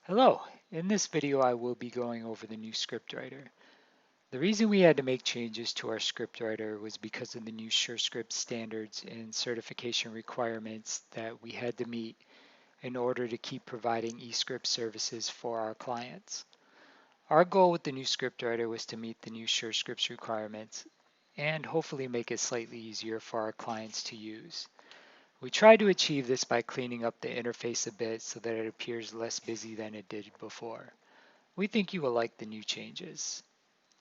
Hello, in this video I will be going over the new scriptwriter. The reason we had to make changes to our scriptwriter was because of the new SureScript standards and certification requirements that we had to meet in order to keep providing eScript services for our clients. Our goal with the new scriptwriter was to meet the new SureScripts requirements and hopefully make it slightly easier for our clients to use. We tried to achieve this by cleaning up the interface a bit so that it appears less busy than it did before. We think you will like the new changes.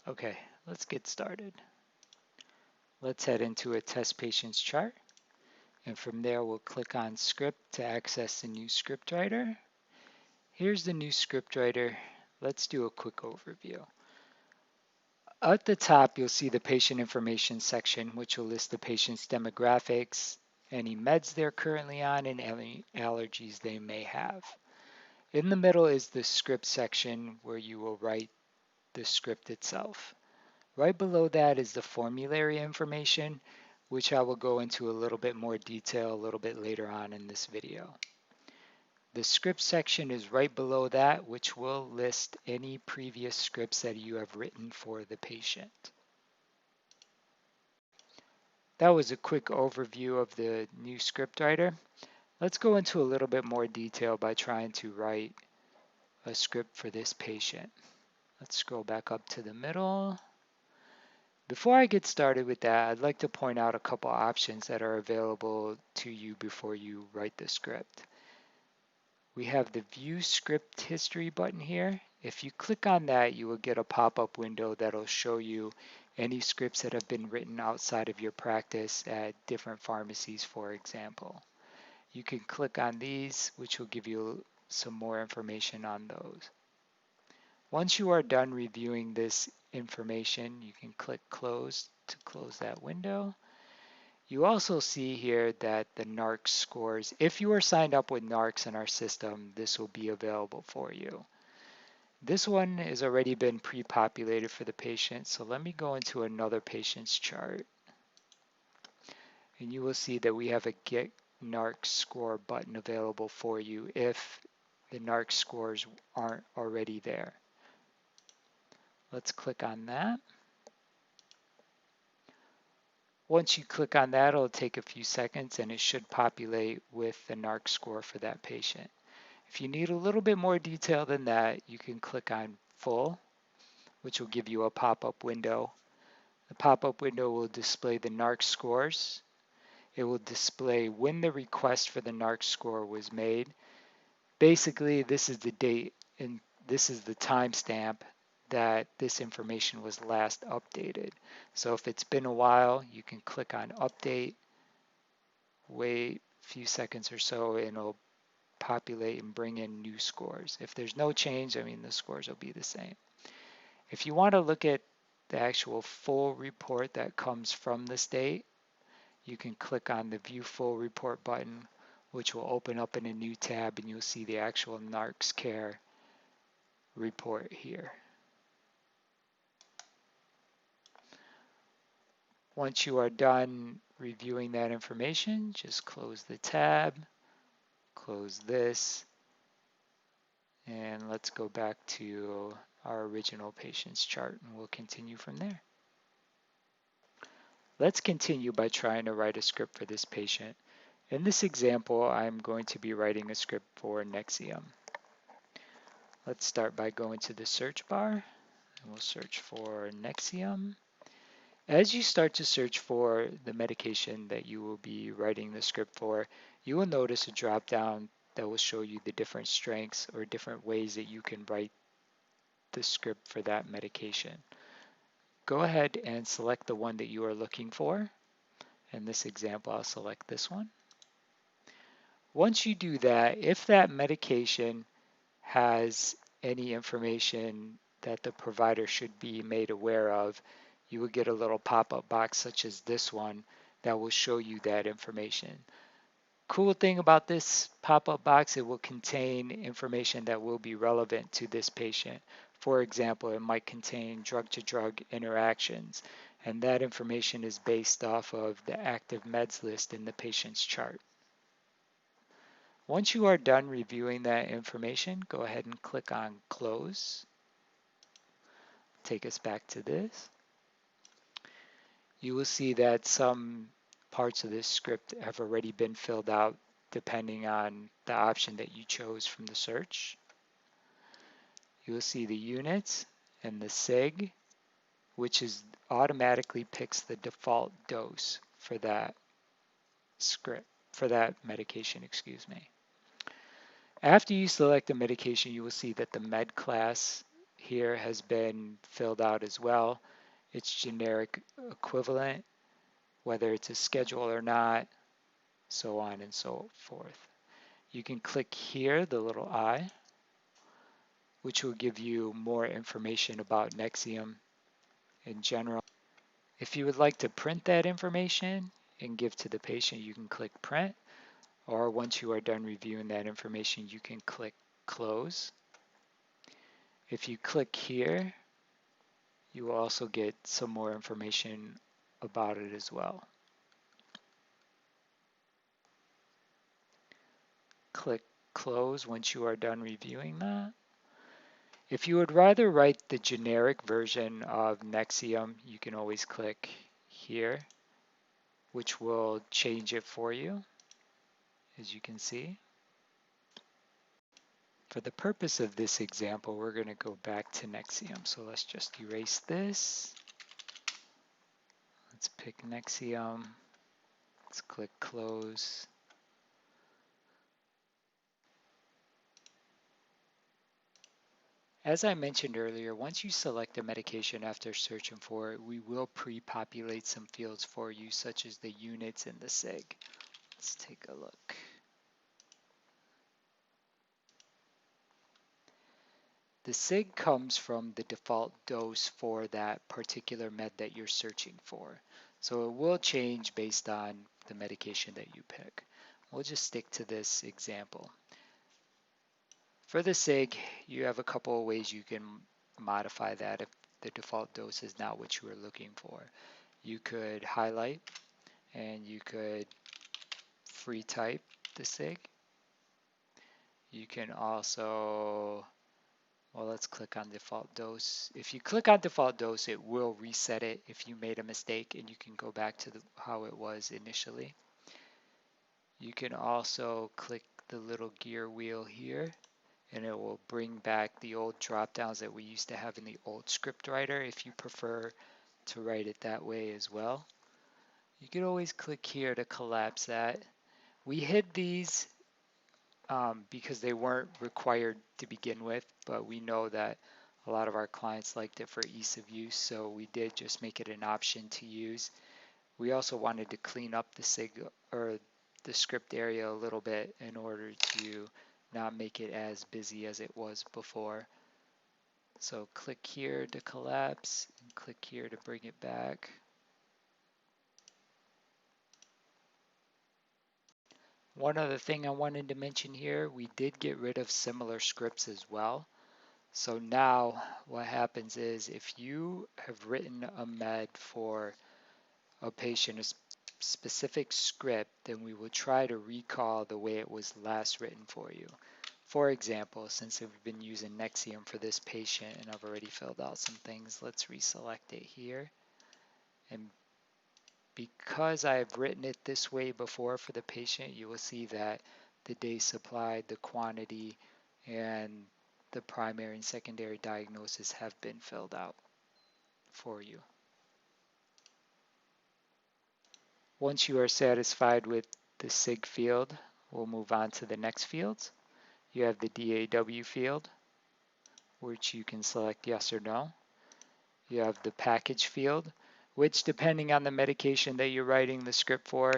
Okay, let's get started. Let's head into a test patient's chart, and from there we'll click on script to access the new scriptwriter. Here's the new scriptwriter. Let's do a quick overview. At the top, you'll see the patient information section, which will list the patient's demographics, any meds they're currently on, and any allergies they may have. In the middle is the script section where you will write the script itself. Right below that is the formulary information, which I will go into a little bit more detail a little bit later on in this video. The script section is right below that, which will list any previous scripts that you have written for the patient. That was a quick overview of the new scriptwriter. Let's go into a little bit more detail by trying to write a script for this patient. Let's scroll back up to the middle. Before I get started with that, I'd like to point out a couple options that are available to you before you write the script. We have the View Script History button here. If you click on that, you will get a pop-up window that'll show you any scripts that have been written outside of your practice at different pharmacies, for example. You can click on these, which will give you some more information on those. Once you are done reviewing this information, you can click Close to close that window. You also see here that the NARX scores, if you are signed up with NARX in our system, this will be available for you. This one has already been pre-populated for the patient, so let me go into another patient's chart. And you will see that we have a Get NARX Score button available for you if the NARX scores aren't already there. Let's click on that. Once you click on that, it'll take a few seconds and it should populate with the NARC score for that patient. If you need a little bit more detail than that, you can click on Full, which will give you a pop-up window. The pop-up window will display the NARC scores. It will display when the request for the NARC score was made. Basically, this is the date and this is the timestamp that this information was last updated. So if it's been a while, you can click on Update, wait a few seconds or so, and it'll populate and bring in new scores. If there's no change, I mean, the scores will be the same. If you want to look at the actual full report that comes from the state, you can click on the View Full Report button, which will open up in a new tab, and you'll see the actual NARX Care report here. Once you are done reviewing that information, just close the tab, close this, and let's go back to our original patient's chart and we'll continue from there. Let's continue by trying to write a script for this patient. In this example, I'm going to be writing a script for Nexium. Let's start by going to the search bar and we'll search for Nexium. As you start to search for the medication that you will be writing the script for, you will notice a drop down that will show you the different strengths or different ways that you can write the script for that medication. Go ahead and select the one that you are looking for. In this example, I'll select this one. Once you do that, if that medication has any information that the provider should be made aware of, you will get a little pop-up box such as this one that will show you that information. Cool thing about this pop-up box, it will contain information that will be relevant to this patient. For example, it might contain drug-to-drug interactions, and that information is based off of the active meds list in the patient's chart. Once you are done reviewing that information, go ahead and click on Close. Take us back to this. You will see that some parts of this script have already been filled out depending on the option that you chose from the search. You will see the units and the sig, which is automatically picks the default dose for that script, for that medication, excuse me. After you select the medication, you will see that the med class here has been filled out as well. Its generic equivalent, whether it's a schedule or not, so on and so forth. You can click here, the little I, which will give you more information about Nexium in general. If you would like to print that information and give to the patient, you can click Print, or once you are done reviewing that information, you can click Close. If you click here, you will also get some more information about it as well. Click Close once you are done reviewing that. If you would rather write the generic version of Nexium, you can always click here, which will change it for you, as you can see. For the purpose of this example, we're going to go back to Nexium. So let's just erase this. Let's pick Nexium. Let's click Close. As I mentioned earlier, once you select a medication after searching for it, we will pre-populate some fields for you, such as the units and the sig. Let's take a look. The sig comes from the default dose for that particular med that you're searching for. So it will change based on the medication that you pick. We'll just stick to this example. For the sig, you have a couple of ways you can modify that if the default dose is not what you are looking for. You could highlight and you could free type the sig. You can also, well, let's click on default dose. If you click on default dose, it will reset it if you made a mistake, and you can go back to how it was initially. You can also click the little gear wheel here, and it will bring back the old drop downs that we used to have in the old script writer if you prefer to write it that way as well. You can always click here to collapse that. We hid these because they weren't required to begin with, but we know that a lot of our clients liked it for ease of use, so we did just make it an option to use. We also wanted to clean up the script area a little bit in order to not make it as busy as it was before. So click here to collapse and click here to bring it back. One other thing I wanted to mention here, we did get rid of similar scripts as well. So now what happens is if you have written a med for a patient, a specific script, then we will try to recall the way it was last written for you. For example, since we've been using Nexium for this patient and I've already filled out some things, let's reselect it here. And because I've written it this way before for the patient, you will see that the days supplied, the quantity, and the primary and secondary diagnosis have been filled out for you. Once you are satisfied with the SIG field, we'll move on to the next fields. You have the DAW field, which you can select yes or no. You have the package field, which depending on the medication that you're writing the script for,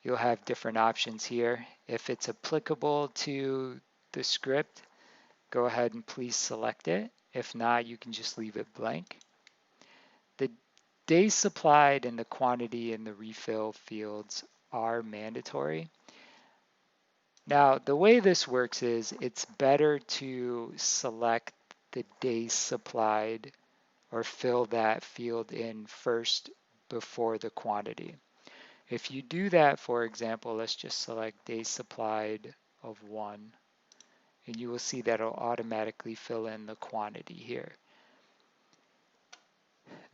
you'll have different options here. If it's applicable to the script, go ahead and please select it. If not, you can just leave it blank. The days supplied and the quantity and the refill fields are mandatory. Now, the way this works is it's better to select the days supplied or fill that field in first before the quantity. If you do that, for example, let's just select days supplied of 1. And you will see that it'll automatically fill in the quantity here.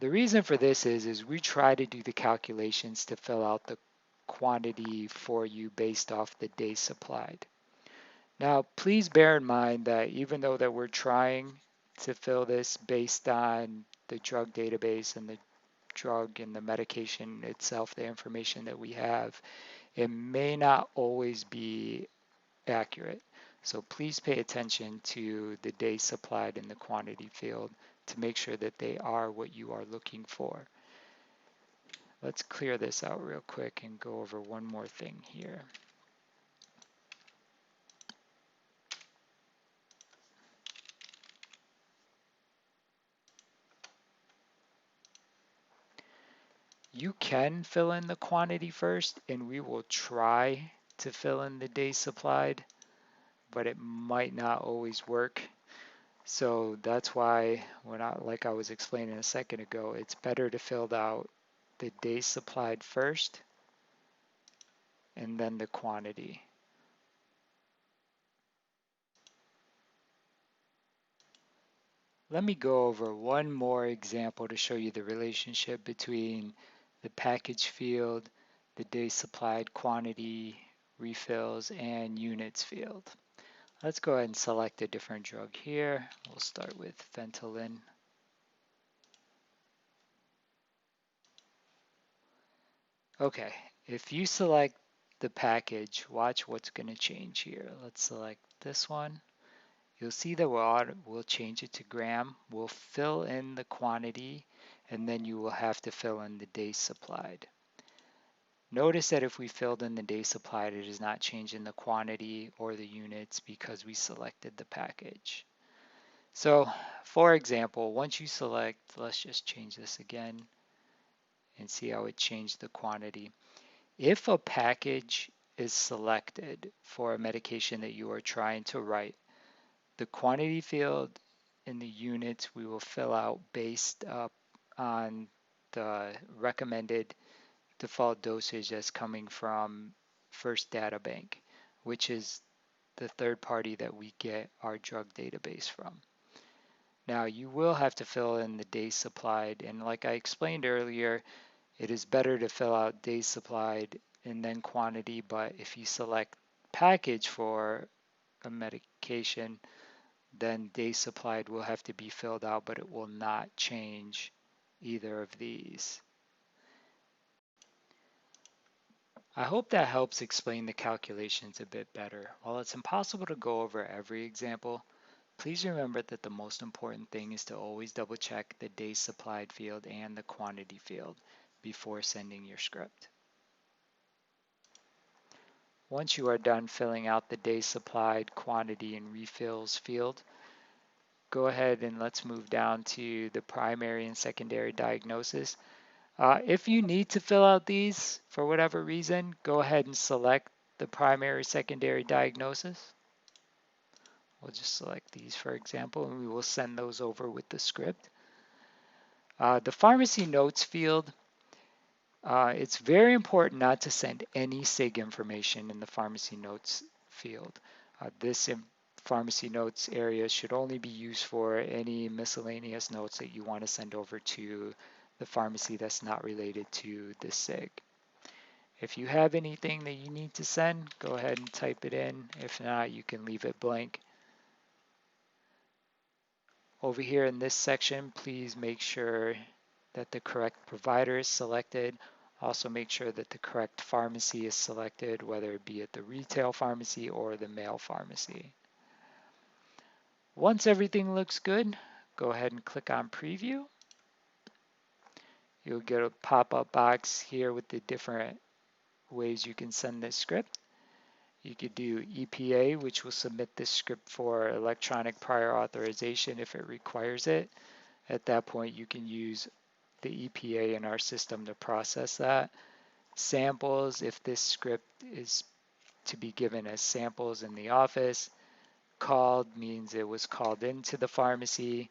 The reason for this is we try to do the calculations to fill out the quantity for you based off the days supplied. Now, please bear in mind that even though that we're trying to fill this based on the drug database and the drug and the medication itself, the information that we have, it may not always be accurate. So please pay attention to the days supplied in the quantity field to make sure that they are what you are looking for. Let's clear this out real quick and go over one more thing here. You can fill in the quantity first, and we will try to fill in the days supplied, but it might not always work. So that's why, like I was explaining a second ago, it's better to fill out the days supplied first and then the quantity. Let me go over one more example to show you the relationship between the package field, the days supplied quantity, refills, and units field. Let's go ahead and select a different drug here. We'll start with Ventolin. Okay, if you select the package, watch what's going to change here. Let's select this one. You'll see that we'll change it to gram. We'll fill in the quantity, and then you will have to fill in the days supplied. Notice that if we filled in the days supplied, it is not changing the quantity or the units because we selected the package. So, for example, once you select, let's just change this again and see how it changed the quantity. If a package is selected for a medication that you are trying to write, the quantity field in the units we will fill out based up on the recommended default dosage that's coming from First Data Bank, which is the third party that we get our drug database from. Now you will have to fill in the days supplied, and like I explained earlier, it is better to fill out days supplied and then quantity, but if you select package for a medication, then days supplied will have to be filled out, but it will not change either of these. I hope that helps explain the calculations a bit better. While it's impossible to go over every example, please remember that the most important thing is to always double check the days supplied field and the quantity field before sending your script. Once you are done filling out the days supplied, quantity, and refills field, go ahead and let's move down to the primary and secondary diagnosis. If you need to fill out these for whatever reason, go ahead and select the primary secondary diagnosis. We'll just select these for example, and we will send those over with the script. The pharmacy notes field, it's very important not to send any SIG information in the pharmacy notes field. This pharmacy notes area should only be used for any miscellaneous notes that you want to send over to the pharmacy that's not related to the SIG. If you have anything that you need to send, go ahead and type it in. If not, you can leave it blank. Over here in this section, please make sure that the correct provider is selected. Also make sure that the correct pharmacy is selected, whether it be at the retail pharmacy or the mail pharmacy. Once everything looks good, go ahead and click on Preview. You'll get a pop-up box here with the different ways you can send this script. You could do EPA, which will submit this script for electronic prior authorization if it requires it. At that point, you can use the EPA in our system to process that. Samples, if this script is to be given as samples in the office. Called means it was called into the pharmacy.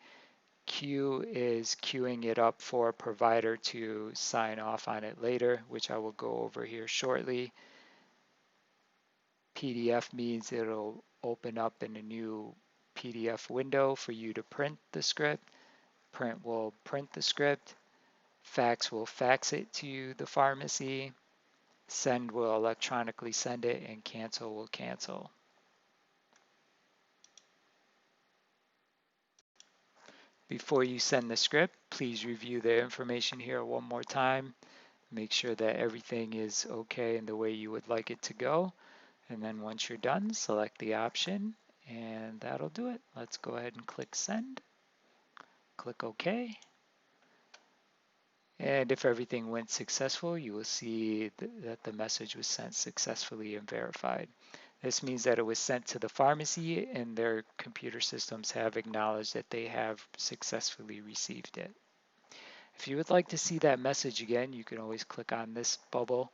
Queue is queuing it up for a provider to sign off on it later, which I will go over here shortly. PDF means it'll open up in a new PDF window for you to print the script. Print will print the script. Fax will fax it to the pharmacy. Send will electronically send it, and cancel will cancel. Before you send the script, please review the information here one more time. Make sure that everything is okay in the way you would like it to go. And then once you're done, select the option, and that'll do it. Let's go ahead and click send. Click OK. And if everything went successful, you will see that the message was sent successfully and verified. This means that it was sent to the pharmacy and their computer systems have acknowledged that they have successfully received it. If you would like to see that message again, you can always click on this bubble.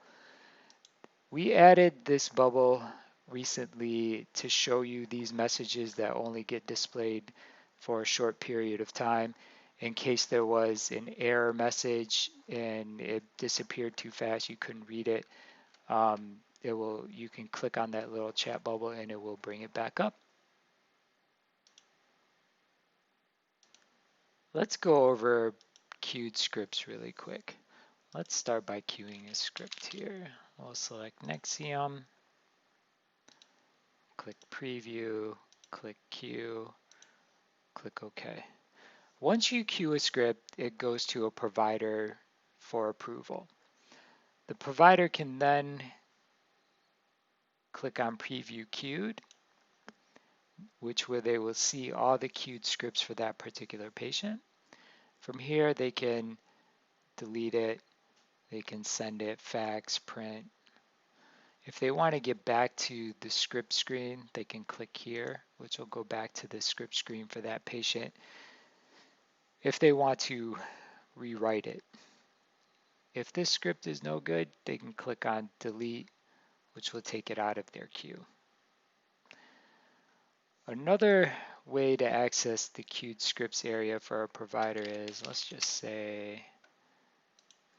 We added this bubble recently to show you these messages that only get displayed for a short period of time. In case there was an error message and it disappeared too fast, you couldn't read it, you can click on that little chat bubble and it will bring it back up. Let's go over queued scripts really quick. Let's start by queuing a script here. We'll select Nexium, click Preview, click Queue, click OK. Once you queue a script, it goes to a provider for approval. The provider can then click on Preview Queued, where they will see all the queued scripts for that particular patient. From here, they can delete it, they can send it, fax, print. If they want to get back to the script screen, they can click here, which will go back to the script screen for that patient. If they want to rewrite it. If this script is no good, they can click on delete, which will take it out of their queue. Another way to access the queued scripts area for a provider is, let's just say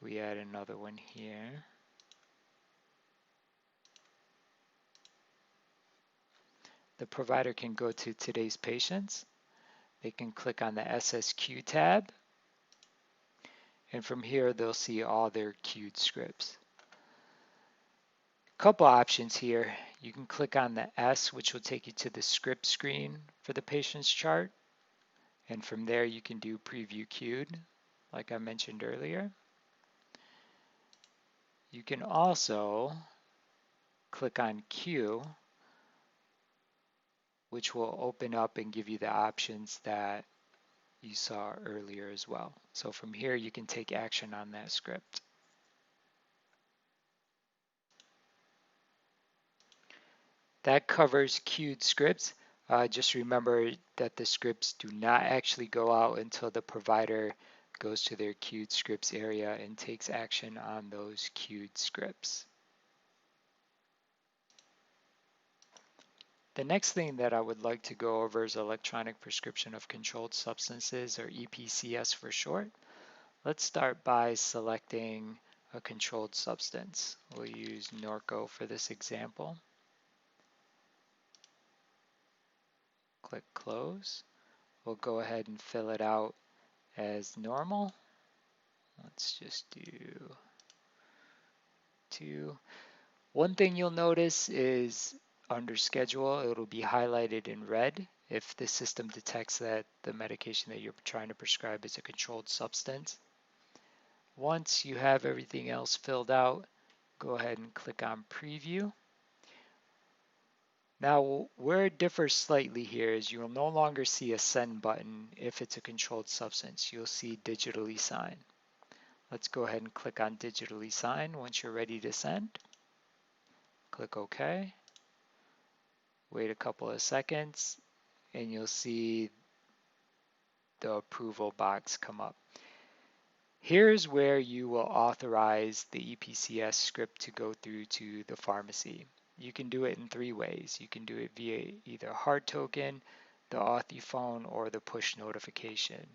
we add another one here. The provider can go to today's patients. They can click on the SSQ tab. And from here, they'll see all their queued scripts. Couple options here. You can click on the S, which will take you to the script screen for the patient's chart. And from there, you can do preview queued, like I mentioned earlier. You can also click on queue, which will open up and give you the options that you saw earlier as well. So from here, you can take action on that script. That covers queued scripts. Just remember that the scripts do not actually go out until the provider goes to their queued scripts area and takes action on those queued scripts. The next thing that I would like to go over is electronic prescription of controlled substances, or EPCS for short. Let's start by selecting a controlled substance. We'll use Norco for this example. Click close. We'll go ahead and fill it out as normal. Let's just do 2. One thing you'll notice is under schedule, it'll be highlighted in red if the system detects that the medication that you're trying to prescribe is a controlled substance. Once you have everything else filled out, go ahead and click on preview. Now, where it differs slightly here is you'll no longer see a send button if it's a controlled substance. You'll see digitally sign. Let's go ahead and click on digitally sign once you're ready to send. Click OK. Wait a couple of seconds and you'll see the approval box come up. Here's where you will authorize the EPCS script to go through to the pharmacy. You can do it in 3 ways. You can do it via either hard token, the Authy-phone, or the push notification.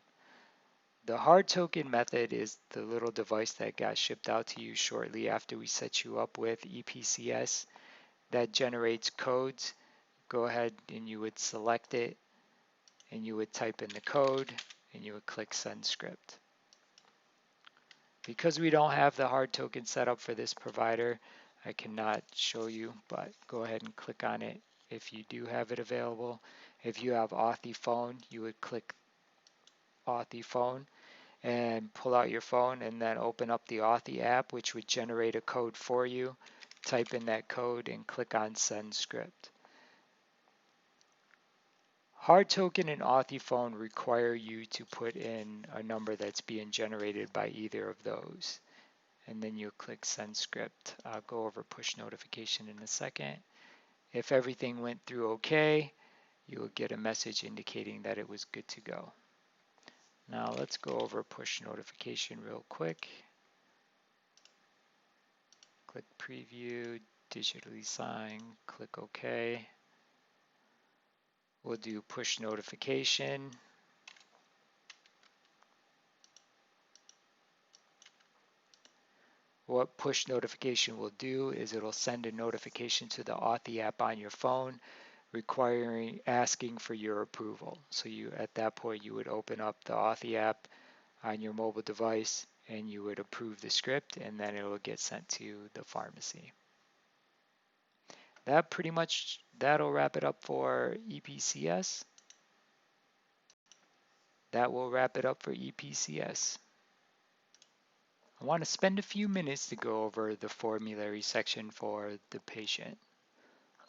The hard token method is the little device that got shipped out to you shortly after we set you up with EPCS. that generates codes. Go ahead and you would select it and you would type in the code and you would click send script. Because we don't have the hard token set up for this provider, I cannot show you, but go ahead and click on it if you do have it available. If you have Authy phone, you would click Authy phone and pull out your phone and then open up the Authy app, which would generate a code for you. Type in that code and click on send script. Hard token and Authy phone require you to put in a number that's being generated by either of those. And then you click send script. I'll go over push notification in a second. If everything went through okay, you will get a message indicating that it was good to go. Now let's go over push notification real quick. Click preview, digitally sign, click OK. We'll do push notification. What push notification will do is it'll send a notification to the Authy app on your phone asking for your approval. So at that point you would open up the Authy app on your mobile device and you would approve the script and then it will get sent to the pharmacy. That'll wrap it up for EPCS. That will wrap it up for EPCS. I want to spend a few minutes to go over the formulary section for the patient.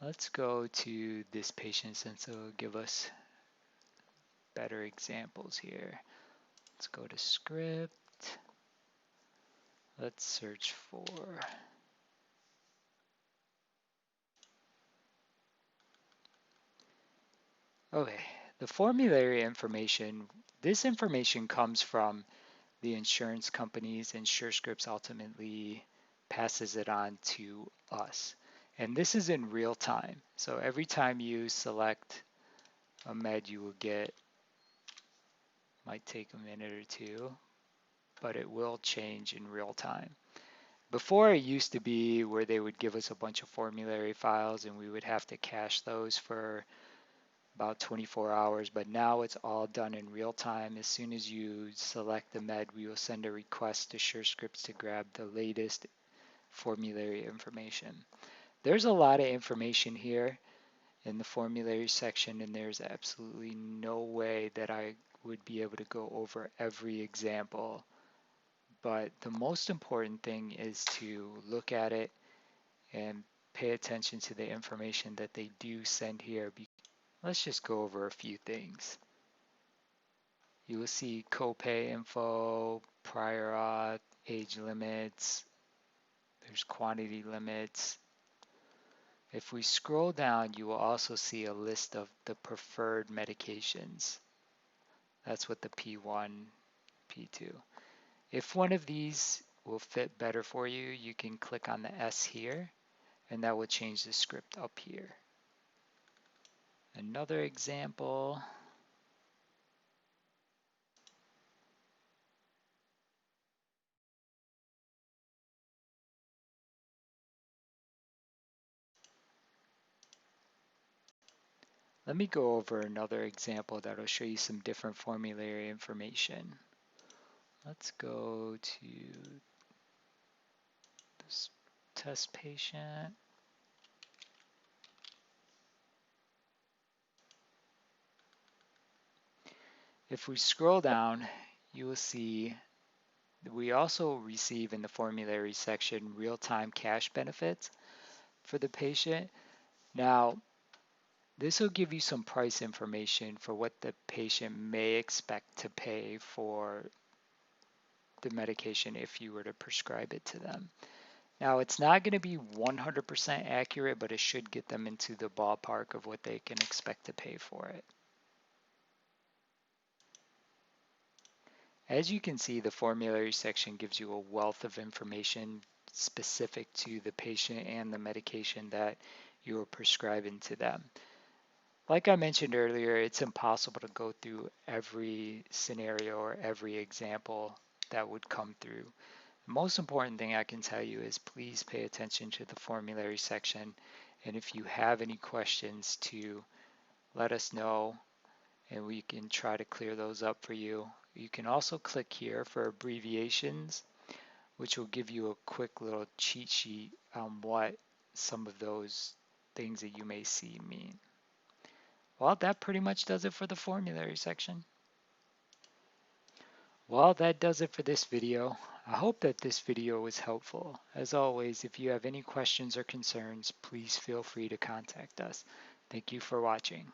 Let's go to this patient since it'll give us better examples here. Let's go to script. Let's search for okay, the formulary information. This information comes from the insurance companies, and Scripts ultimately passes it on to us. And this is in real time. So every time you select a med, you will get, might take a minute or two, but it will change in real time. Before it used to be where they would give us a bunch of formulary files and we would have to cache those for about 24 hours, but now it's all done in real time. As soon as you select the med, we will send a request to Scripts to grab the latest formulary information. There's a lot of information here in the formulary section, and there's absolutely no way that I would be able to go over every example. But the most important thing is to look at it and pay attention to the information that they do send here. Let's just go over a few things. You will see copay info, prior auth, age limits, there's quantity limits. If we scroll down, you will also see a list of the preferred medications. That's what the P1, P2. If one of these will fit better for you, you can click on the S here, and that will change the script up here. Another example. Let me go over another example that will show you some different formulary information. Let's go to this test patient. If we scroll down, you will see that we also receive in the formulary section real-time cash benefits for the patient. Now, this will give you some price information for what the patient may expect to pay for the medication if you were to prescribe it to them. Now, it's not going to be 100% accurate, but it should get them into the ballpark of what they can expect to pay for it. As you can see, the formulary section gives you a wealth of information specific to the patient and the medication that you are prescribing to them. Like I mentioned earlier, it's impossible to go through every scenario or every example that would come through. The most important thing I can tell you is please pay attention to the formulary section And if you have any questions, to let us know and we can try to clear those up for you. You can also click here for abbreviations, which will give you a quick little cheat sheet on what some of those things that you may see mean. Well, that pretty much does it for the formulary section. Well, that does it for this video. I hope that this video was helpful. As always, if you have any questions or concerns, please feel free to contact us. Thank you for watching.